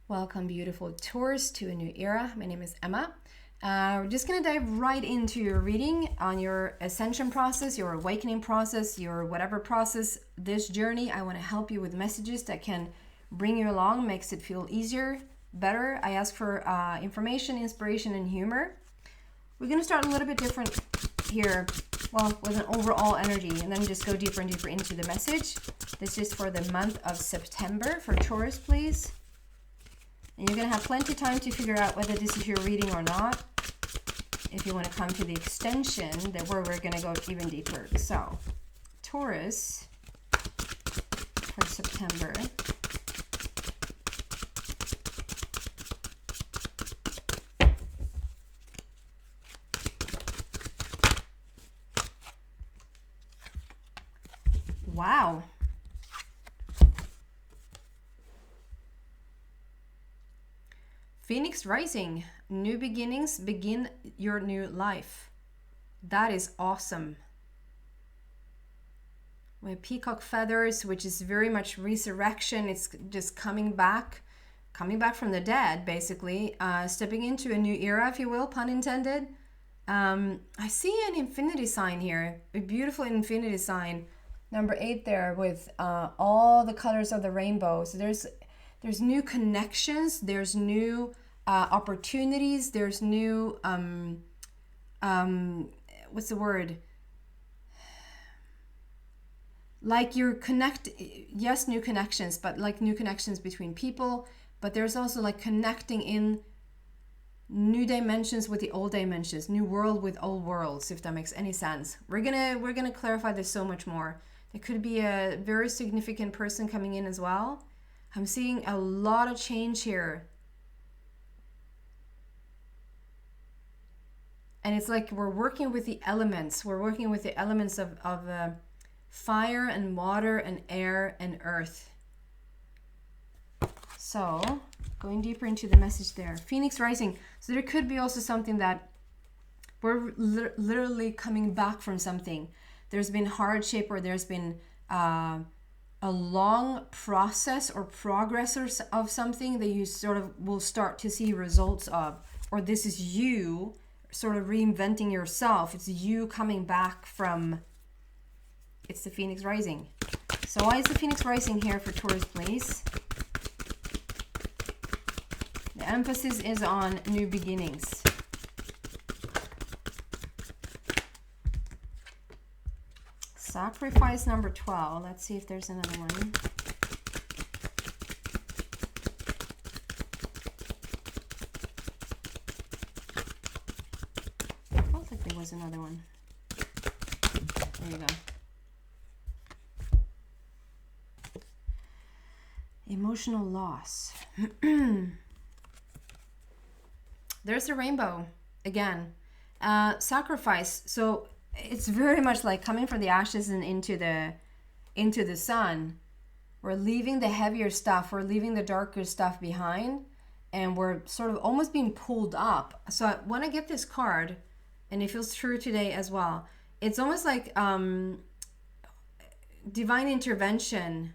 Welcome, beautiful Taurus, to a new era. My name is Emma. We're just going to dive right into your reading on your ascension process, your awakening process, your whatever process, this journey. I want to help you with messages that can bring you along, makes it feel easier, better. I ask for information, inspiration, and humor. We're going to start a little bit different here, well, with an overall energy, and then just go deeper and deeper into the message. This is for the month of September for Taurus, please. And you're going to have plenty of time to figure out whether this is your reading or not. If you want to come to the extension, that where we're going to go even deeper. So, Taurus for September. Wow. Phoenix rising, new beginnings, begin your new life. That is awesome. With peacock feathers, which is very much resurrection. It's just coming back from the dead, basically. Stepping into a new era, if you will, pun intended. I see an infinity sign here, a beautiful infinity sign. Number 8 there with all the colors of the rainbow. So there's new connections, there's new opportunities, there's new what's the word? Like you're yes, new connections, but like new connections between people, but there's also like connecting in new dimensions with the old dimensions, new world with old worlds, if that makes any sense. We're gonna clarify this so much more. It could be a very significant person coming in as well. I'm seeing a lot of change here. And it's like we're working with the elements. We're working with the elements of fire and water and air and earth. So, going deeper into the message there. Phoenix rising. So there could be also something that we're literally coming back from something. There's been hardship, or there's been a long process or progress of something that you sort of will start to see results of. Or this is you sort of reinventing yourself. It's you coming back from, it's the Phoenix rising. So why is the Phoenix rising here for Taurus, please? The emphasis is on new beginnings. Sacrifice number 12. Let's see if there's another one. I felt like there was another one. There you go. Emotional loss. There's the rainbow again. Sacrifice. So it's very much like coming from the ashes and into the sun. We're leaving the heavier stuff, we're leaving the darker stuff behind, and we're sort of almost being pulled up. So when I get this card, and it feels true today as well, it's almost like divine intervention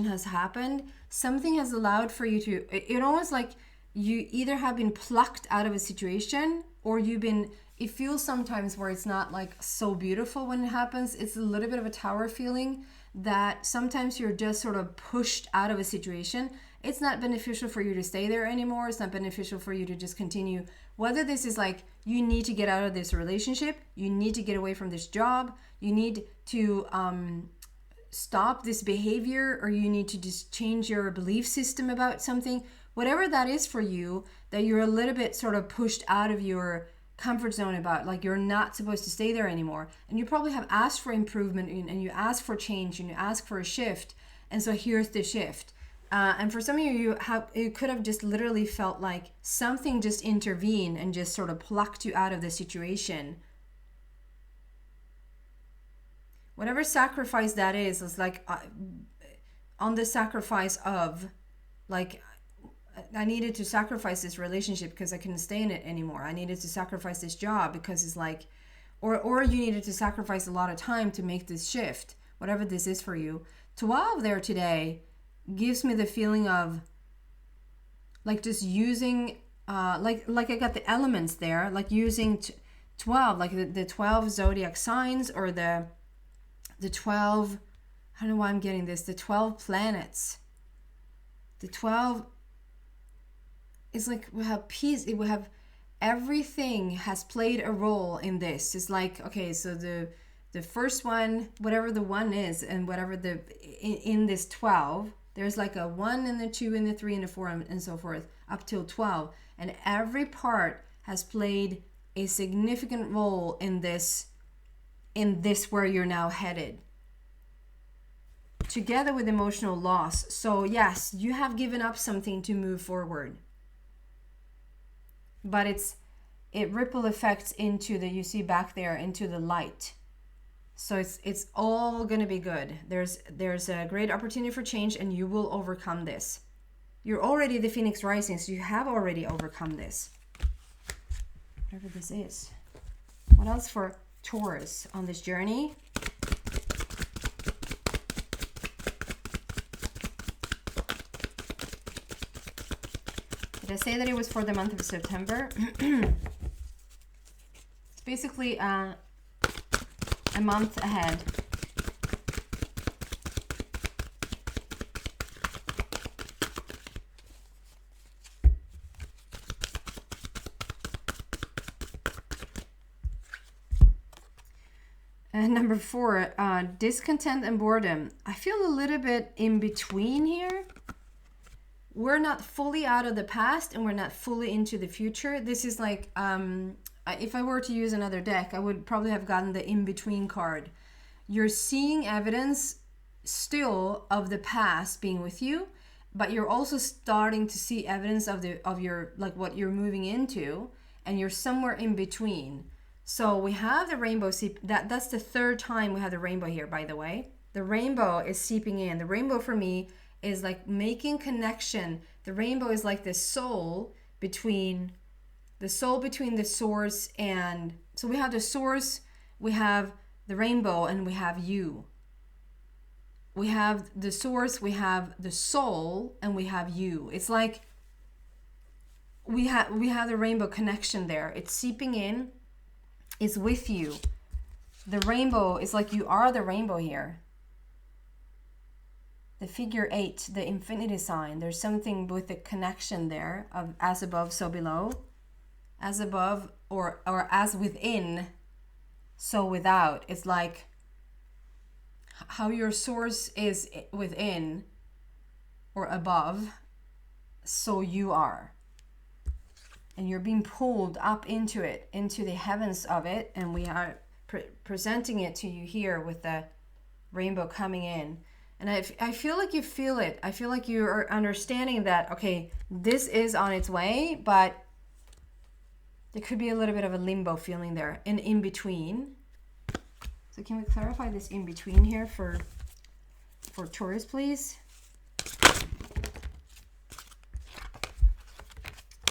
has happened. Something has allowed for you to, it almost like you either have been plucked out of a situation, or it feels sometimes where it's not like so beautiful when it happens. It's a little bit of a tower feeling that sometimes you're just sort of pushed out of a situation. It's not beneficial for you to stay there anymore. It's not beneficial for you to just continue. Whether this is like, you need to get out of this relationship, you need to get away from this job, you need to stop this behavior, or you need to just change your belief system about something. Whatever that is for you, that you're a little bit sort of pushed out of your comfort zone about, like you're not supposed to stay there anymore. And you probably have asked for improvement, and you ask for change, and you ask for a shift. And so here's the shift. And for some of you, it could have just literally felt like something just intervened and just sort of plucked you out of the situation. Whatever sacrifice that is like on the sacrifice of, like, I needed to sacrifice this relationship because I couldn't stay in it anymore. I needed to sacrifice this job because it's like, or you needed to sacrifice a lot of time to make this shift, whatever this is for you. 12 there today, gives me the feeling of like just using like I got the elements there, like using 12, like the 12 zodiac signs, or the 12, I don't know why I'm getting this, the 12 planets. The 12 is like we have peace, we have everything has played a role in this. It's like, okay, so the first one, whatever the one is, and whatever the in this 12, there's like a 1 and a 2 and a 3 and a 4 and so forth up till 12, and every part has played a significant role in this where you're now headed, together with emotional loss. So yes, you have given up something to move forward, but it ripple effects into the, you see back there, into the light. So it's all gonna be good. There's a great opportunity for change, and you will overcome this. You're already the Phoenix Rising, so you have already overcome this, whatever this is. What else for Taurus on this journey? Did I say that it was for the month of September? It's basically a month ahead. And number 4, discontent and boredom. I feel a little bit in between here. We're not fully out of the past and we're not fully into the future. This is like, if I were to use another deck, I would probably have gotten the in-between card. You're seeing evidence still of the past being with you, but you're also starting to see evidence of your, like what you're moving into, and you're somewhere in between. So we have the rainbow that's the 3rd time we have the rainbow here, by the way. The rainbow is seeping in. The rainbow for me is like making connection. The rainbow is like the soul between the source and, so we have the source, we have the rainbow, and we have you. We have the source, we have the soul, and we have you. It's like we have the rainbow connection there. It's seeping in. It's with you. The rainbow is like you are the rainbow here. The figure 8, the infinity sign, there's something with the connection there of as above, so below. As above, or as within, so without. It's like how your source is within or above, so you are. And you're being pulled up into it, into the heavens of it, and we are presenting it to you here with the rainbow coming in. And I feel like you feel it. I feel like you are understanding that, okay, this is on its way, but there could be a little bit of a limbo feeling there, an in-between. So can we clarify this in-between here for Taurus, please?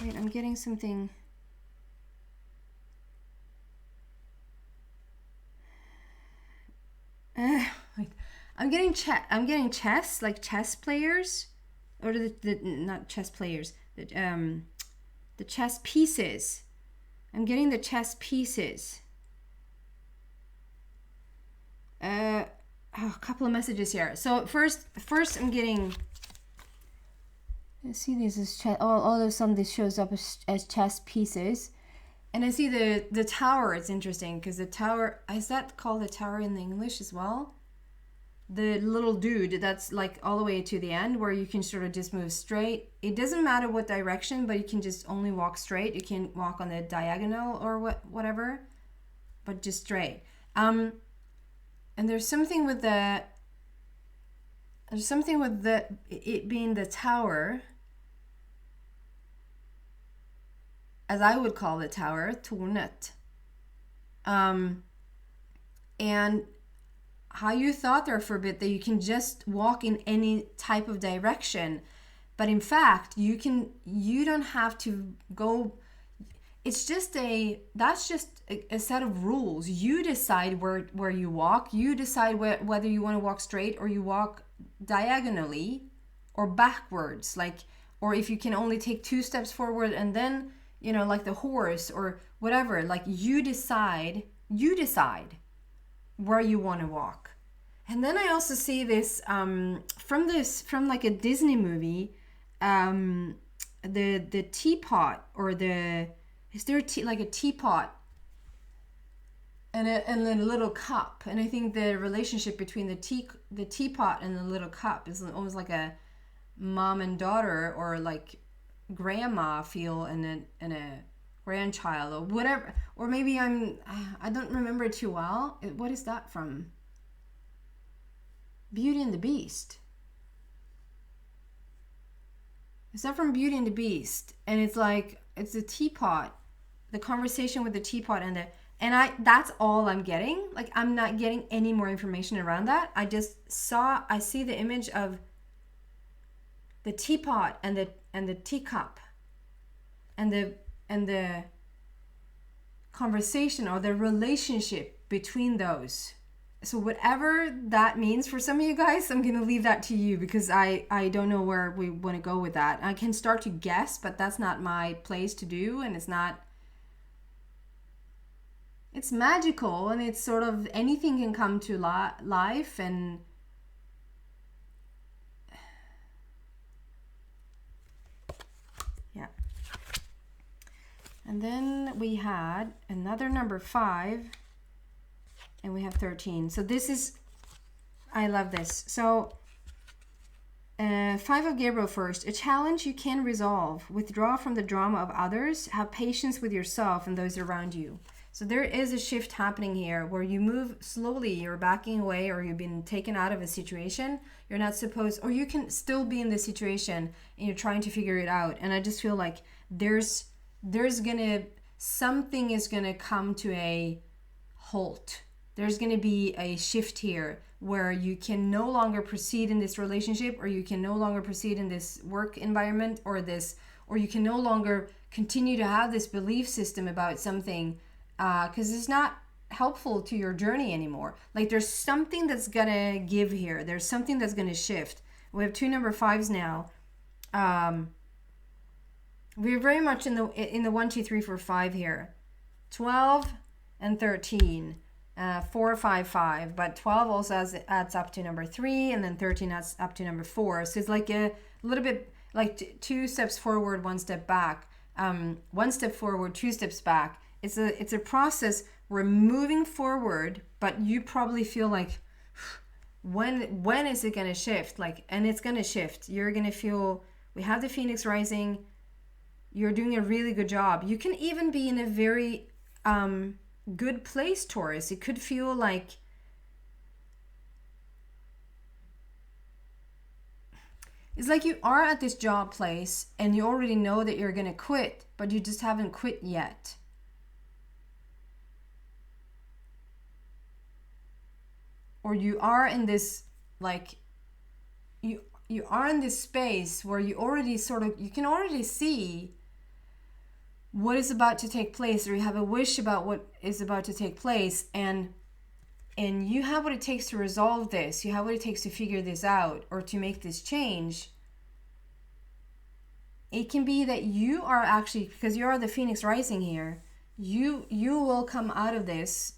Wait, I'm getting something. Wait, I'm getting chess, like chess players, or the not chess players, the chess pieces. I'm getting the chess pieces. A couple of messages here. So first I'm getting. I see these as chess. All of a sudden this shows up as chess pieces, and I see the tower. It's interesting because the tower, is that called the tower in the English as well? The little dude that's like all the way to the end, where you can sort of just move straight. It doesn't matter what direction, but you can just only walk straight. You can walk on the diagonal or whatever, but just straight. And there's something with it being the tower, as I would call the tower, tornet. And how you thought there for a bit that you can just walk in any type of direction, but in fact you don't have to go. It's just that's just a set of rules. You decide where you walk. You decide whether you want to walk straight or you walk diagonally. or backwards, like, or if you can only take 2 steps forward and then, like the horse or whatever, like you decide where you want to walk. And then I also see this from like a Disney movie, the teapot, or is there like a teapot and then a little cup, and I think the relationship between the teapot and the little cup is almost like a mom and daughter, or like grandma feel and a grandchild, or whatever. Or maybe I don't remember it too well. What is that from? Beauty and the Beast. Is that from Beauty and the Beast? And it's like, it's a teapot, the conversation with the teapot and that's all I'm getting. Like, I'm not getting any more information around that. I see the image of the teapot and the teacup and the conversation or the relationship between those. So whatever that means for some of you guys, I'm going to leave that to you, because I don't know where we want to go with that. I can start to guess, but that's not my place to do, and it's magical, and it's sort of anything can come to life. And yeah. And then we had another number 5, and we have 13. So this is, I love this. So 5 of Gabriel first. A challenge you can resolve. Withdraw from the drama of others. Have patience with yourself and those around you. So there is a shift happening here where you move slowly, you're backing away, or you've been taken out of a situation. You're not supposed, or you can still be in this situation and you're trying to figure it out. And I just feel like something is gonna come to a halt. There's gonna be a shift here where you can no longer proceed in this relationship, or you can no longer proceed in this work environment, or you can no longer continue to have this belief system about something, because it's not helpful to your journey anymore. Like, there's something that's gonna give here. There's something that's gonna shift. We have 2 number 5s now. We're very much in the 1, 2, 3, 4, 5 here. 12 and 13. 4, 5, 5. But 12 also adds up to number 3, and then 13 adds up to number 4. So it's like a little bit like 2 steps forward, 1 step back. 1 step forward, 2 steps back. It's a process. We're moving forward, but you probably feel like, when is it going to shift? Like, and it's going to shift. You're going to feel, we have the Phoenix rising. You're doing a really good job. You can even be in a very good place, Taurus. It could feel like it's like you are at this job place and you already know that you're going to quit, but you just haven't quit yet. Or you are in this, like, you are in this space where you already you can already see what is about to take place, or you have a wish about what is about to take place, and you have what it takes to resolve this. You have what it takes to figure this out, or to make this change. It can be that you are actually, because you are the Phoenix rising here, you will come out of this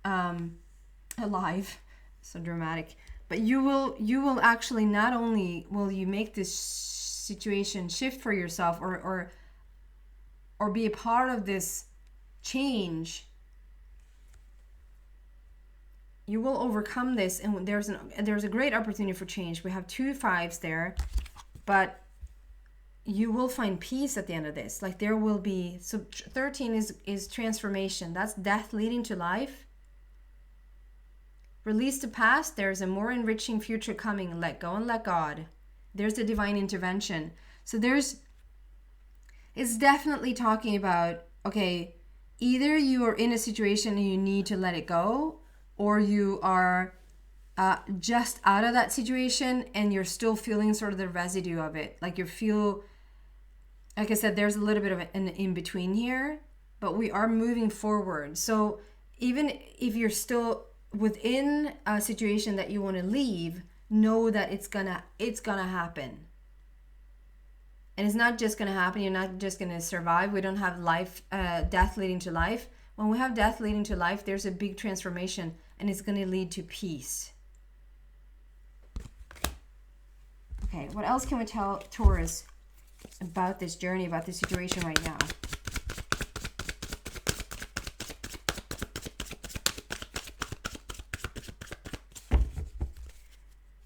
alive. So dramatic. But you will actually, not only will you make this situation shift for yourself, or be a part of this change, you will overcome this, and there's a great opportunity for change. We have 2 5s there, but you will find peace at the end of this. Like, there will be, so 13 is transformation. That's death leading to life. Release the past. There's a more enriching future coming. Let go and let God. There's the divine intervention. So it's definitely talking about, okay, either you are in a situation and you need to let it go, or you are just out of that situation and you're still feeling sort of the residue of it. Like, like I said, there's a little bit of an in-between here, but we are moving forward. So even if you're still within a situation that you want to leave, know that it's gonna happen. And it's not just going to happen. You're not just going to survive. We don't have death leading to life. When we have death leading to life, there's a big transformation, and it's going to lead to peace. Okay, what else can we tell Taurus about this journey, about this situation right now?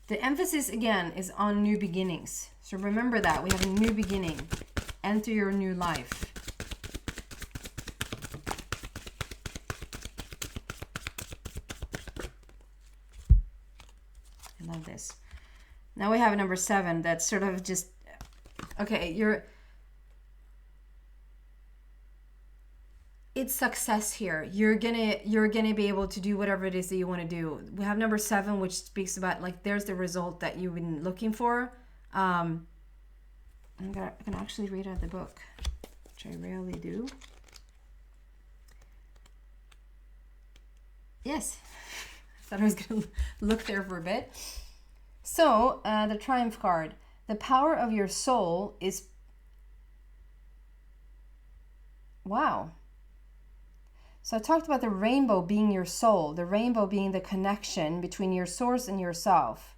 The emphasis, again, is on new beginnings. So remember that. We have a new beginning. Enter your new life. I love this. Now we have number 7. That's sort of just... Okay, it's success here. You're gonna be able to do whatever it is that you want to do. We have number 7, which speaks about like there's the result that you've been looking for. I'm gonna actually read out the book, which I rarely do. Yes, I thought I was gonna look there for a bit. So the Triumph card. The power of your soul is... Wow. So I talked about the rainbow being your soul, the rainbow being the connection between your source and yourself,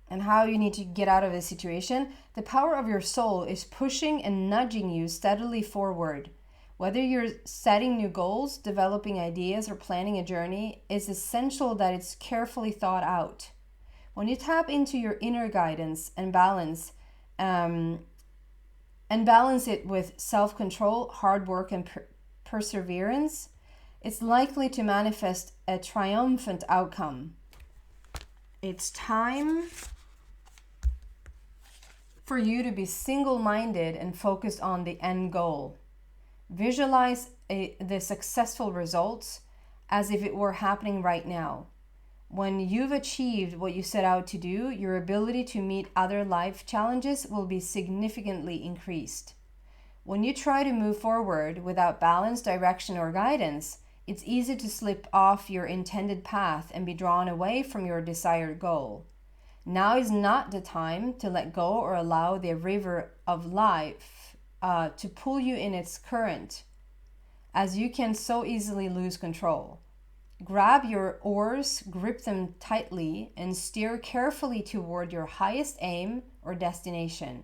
and how you need to get out of this situation. The power of your soul is pushing and nudging you steadily forward. Whether you're setting new goals, developing ideas, or planning a journey, it's essential that it's carefully thought out. When you tap into your inner guidance and balance it with self-control, hard work, and perseverance, it's likely to manifest a triumphant outcome. It's time for you to be single-minded and focused on the end goal. Visualize the successful results as if it were happening right now. When you've achieved what you set out to do, your ability to meet other life challenges will be significantly increased. When you try to move forward without balance, direction, or guidance, it's easy to slip off your intended path and be drawn away from your desired goal. Now is not the time to let go or allow the river of life to pull you in its current, as you can so easily lose control. Grab your oars, grip them tightly, and steer carefully toward your highest aim or destination.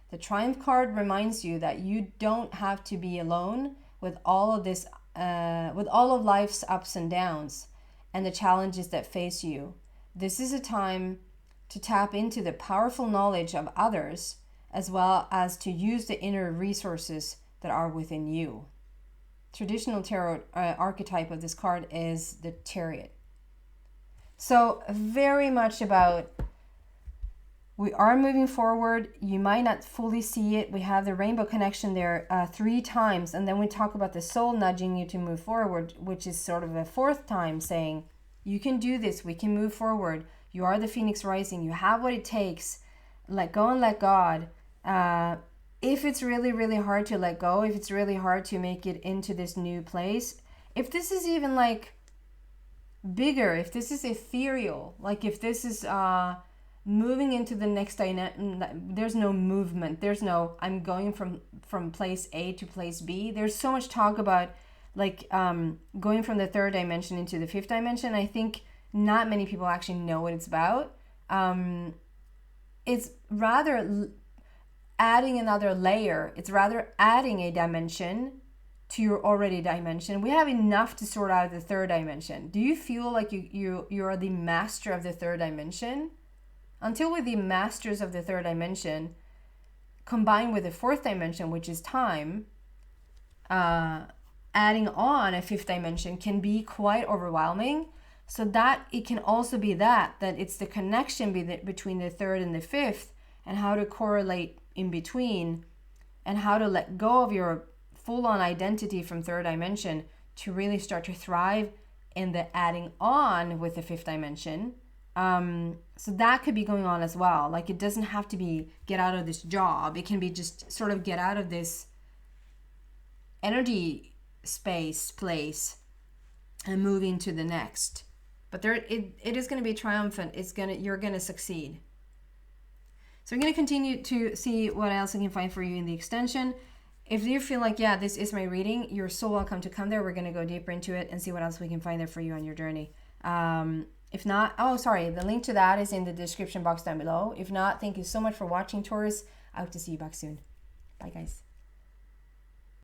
The Triumph card reminds you that you don't have to be alone with all of this, with all of life's ups and downs and the challenges that face you. This is a time to tap into the powerful knowledge of others, as well as to use the inner resources that are within you. Traditional tarot archetype of this card is the Chariot. So very much about, we are moving forward. You might not fully see it. We have the rainbow connection there 3 times. And then we talk about the soul nudging you to move forward, which is sort of a 4th time saying, you can do this. We can move forward. You are the Phoenix Rising. You have what it takes. Let go and let God. If it's really, really hard to let go, if it's really hard to make it into this new place, if this is even like bigger, if this is ethereal, like if this is moving into the next there's no movement, there's no I'm going from place A to place B. There's so much talk about like going from the 3rd dimension into the 5th dimension. I think not many people actually know what it's about. It's rather adding another layer. It's rather adding a dimension to your already dimension. We have enough to sort out the 3rd dimension. Do you feel like you are the master of the 3rd dimension? Until we're the masters of the 3rd dimension, combined with the 4th dimension, which is time, adding on a 5th dimension can be quite overwhelming. So that it can also be that it's the connection between the 3rd and the 5th, and how to correlate in between, and how to let go of your full-on identity from 3rd dimension to really start to thrive in the adding on with the 5th dimension. So that could be going on as well. Like it doesn't have to be get out of this job. It can be just sort of get out of this energy place and move into the next. But it is going to be triumphant. You're going to succeed. So we're going to continue to see what else I can find for you in the extension. If you feel like, yeah, this is my reading, you're so welcome to come there. We're going to go deeper into it and see what else we can find there for you on your journey. If not, the link to that is in the description box down below. If not, thank you so much for watching, Taurus. I hope to see you back soon. Bye, guys.